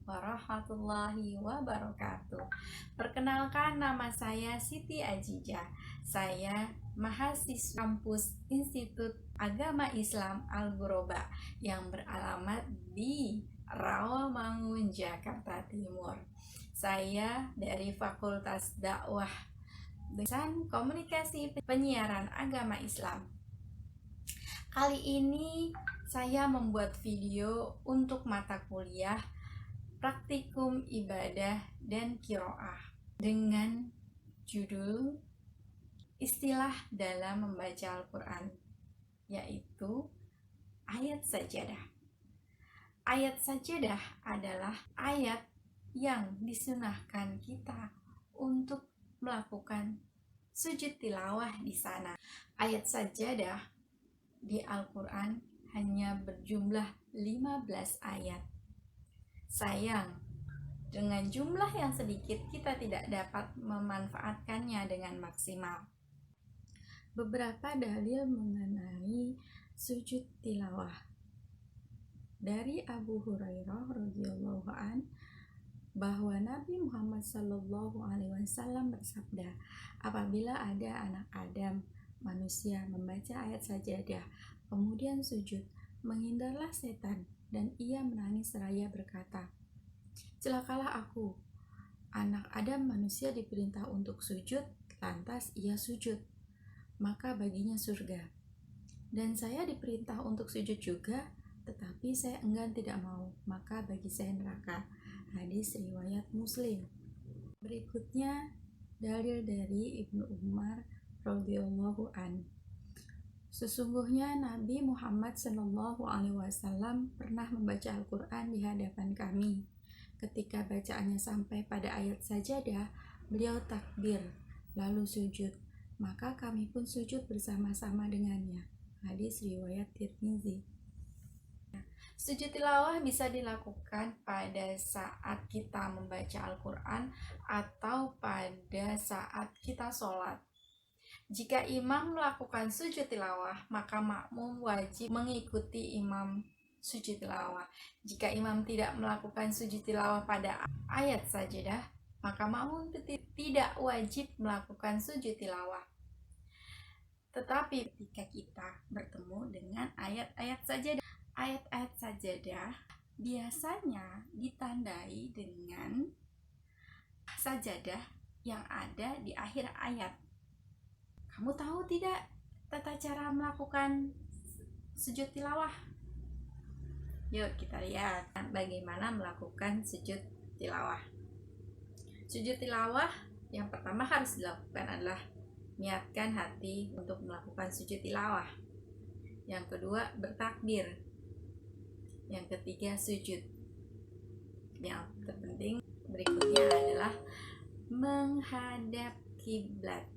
Warahmatullahi wabarakatuh. Perkenalkan, nama saya Siti Ajijah. Saya mahasiswa kampus Institut Agama Islam Al-Ghuraba yang beralamat di Rawamangun, Jakarta Timur. Saya dari Fakultas Dakwah Jurusan Komunikasi Penyiaran Agama Islam. Kali ini saya membuat video untuk mata kuliah Praktikum Ibadah dan Qiraah dengan judul Istilah dalam membaca Al-Quran, yaitu ayat sajadah. Ayat sajadah adalah ayat yang disunahkan kita untuk melakukan sujud tilawah di sana. Ayat sajadah di Al-Quran hanya berjumlah 15 ayat. Sayang, dengan jumlah yang sedikit kita tidak dapat memanfaatkannya dengan maksimal. Beberapa dalil mengenai sujud tilawah. Dari Abu Hurairah radhiyallahu an bahwa Nabi Muhammad SAW bersabda, apabila ada anak Adam, manusia membaca ayat sajadah, kemudian sujud, menghindarlah setan, dan ia menangis seraya berkata, celakalah aku. Anak Adam manusia diperintah untuk sujud, lantas ia sujud, maka baginya surga. Dan saya diperintah untuk sujud juga, tetapi saya enggan tidak mau, maka bagi saya neraka. Hadis riwayat Muslim. Berikutnya dalil dari Ibnu Umar radhiyallahu an. Sesungguhnya Nabi Muhammad SAW pernah membaca Al-Quran di hadapan kami. Ketika bacaannya sampai pada ayat sajadah, beliau takbir, lalu sujud. Maka kami pun sujud bersama-sama dengannya. Hadis riwayat Tirmizi. Sujud tilawah bisa dilakukan pada saat kita membaca Al-Quran atau pada saat kita sholat. Jika imam melakukan sujud tilawah, maka makmum wajib mengikuti imam sujud tilawah. Jika imam tidak melakukan sujud tilawah pada ayat sajadah, maka makmum tidak wajib melakukan sujud tilawah. Tetapi ketika kita bertemu dengan ayat-ayat sajadah biasanya ditandai dengan sajadah yang ada di akhir ayat. Kamu tahu tidak tata cara melakukan sujud tilawah? Yuk kita lihat bagaimana melakukan sujud tilawah. Sujud tilawah yang pertama harus dilakukan adalah niatkan hati untuk melakukan sujud tilawah. Yang kedua bertakbir. Yang ketiga sujud. Yang terpenting berikutnya adalah menghadap kiblat.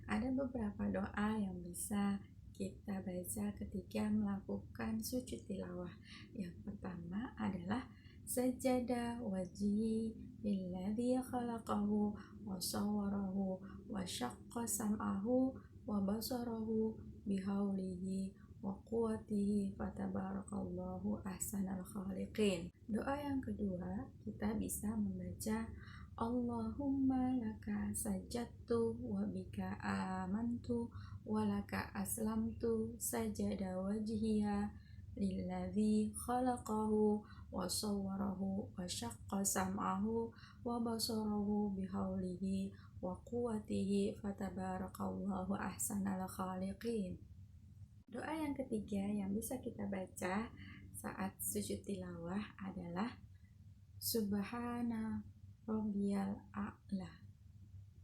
Ada beberapa doa yang bisa kita baca ketika melakukan sujud tilawah. Yang pertama adalah sajada wajhi lilladzi khalaqahu wa sawwarahu wa syaqqa sam'ahu wa basarahu bihaulihi wa quwwatihi fatabarakallahu ahsanal khaliqin. Doa yang kedua, kita bisa membaca Allahumma laka sajadtu wa bika amantu wa laka aslamtu sajada wajhiya lilladzi khalaqahu wa sawwarahu wa syaqqa sam'ahu wa basarahu bihaulihi wa quwwatihi fatabarakallahu ahsanal khaliqin. Doa yang ketiga yang bisa kita baca saat sujud tilawah adalah Subhana Rabbiyal A'la.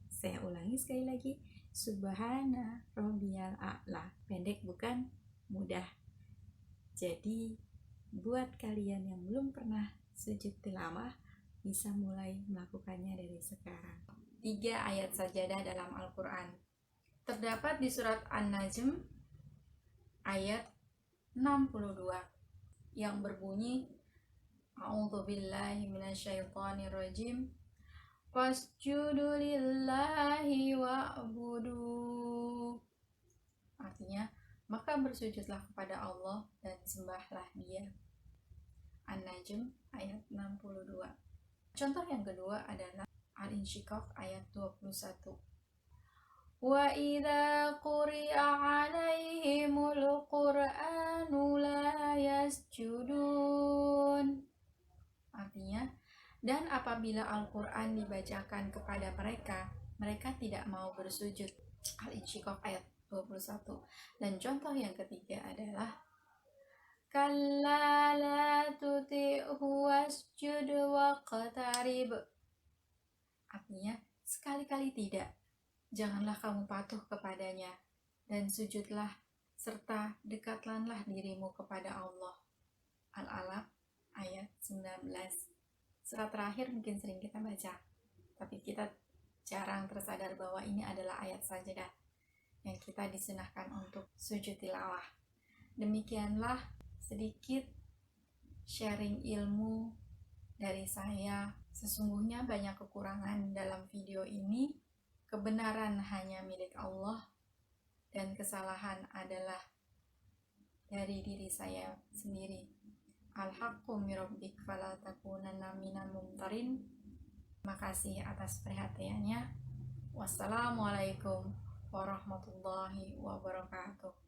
Saya ulangi sekali lagi, Subhana Rabbiyal A'la. Pendek bukan? Mudah. Jadi buat kalian yang belum pernah sujud tilawah, bisa mulai melakukannya dari sekarang. 3 ayat sajadah dalam Al-Quran terdapat di surat An-Najm ayat 62 yang berbunyi A'udzubillahi minasyaitonirrajim Fasjudu lillahi wa'budu. Artinya maka bersujudlah kepada Allah dan sembahlah Dia. An-Najm ayat 62. Contoh yang kedua adalah Al-Insyiqaq ayat 21. Wa idza quri'a 'alaihimul Qur'anu la yasjudun. Artinya, dan apabila Al-Qur'an dibacakan kepada mereka, mereka tidak mau bersujud. Al-Insyiqaq ayat 21. Dan contoh yang ketiga adalah Kalla la tuti'hu wasjud waqtarib. Artinya, sekali-kali tidak. Janganlah kamu patuh kepadanya, dan sujudlah, serta dekatkanlah dirimu kepada Allah. Al-Alaq ayat 19. Surat terakhir mungkin sering kita baca, tapi kita jarang tersadar bahwa ini adalah ayat sajadah yang kita disunahkan untuk sujud tilawah. Demikianlah sedikit sharing ilmu dari saya. Sesungguhnya banyak kekurangan dalam video ini. Kebenaran hanya milik Allah, dan kesalahan adalah dari diri saya sendiri. Al-haqqu min rabbik fala takunanna minal mumtarin. Terima kasih atas perhatiannya. Wassalamualaikum warahmatullahi wabarakatuh.